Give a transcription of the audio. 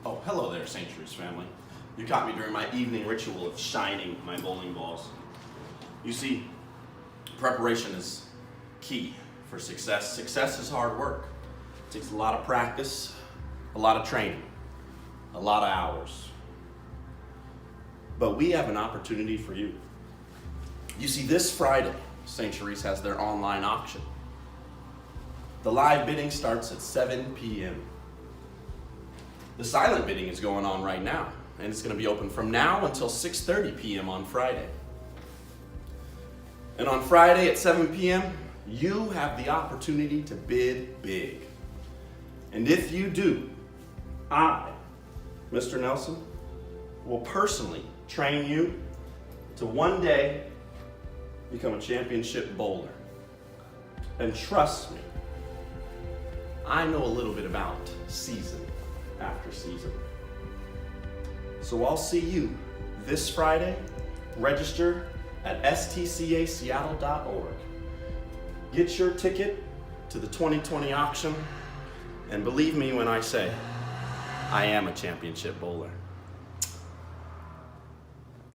Oh, hello there, St. Therese family. You caught me during my evening ritual of shining my bowling balls. You see, preparation is key for success. Success is hard work. It takes a lot of practice, a lot of training, a lot of hours. But we have an opportunity for you. You see, this Friday, St. Therese has their online auction. The live bidding starts at 7 p.m. The silent bidding is going on right now, and it's going to be open from now until 6:30 p.m. on Friday. And on Friday at 7 p.m., you have the opportunity to bid big. And if you do, I, Mr. Nelson, will personally train you to one day become a championship bowler. And trust me, I know a little bit about season after season. So I'll see you this Friday. Register at stcaseattle.org. Get your ticket to the 2020 auction, and believe me when I say, I am a championship bowler.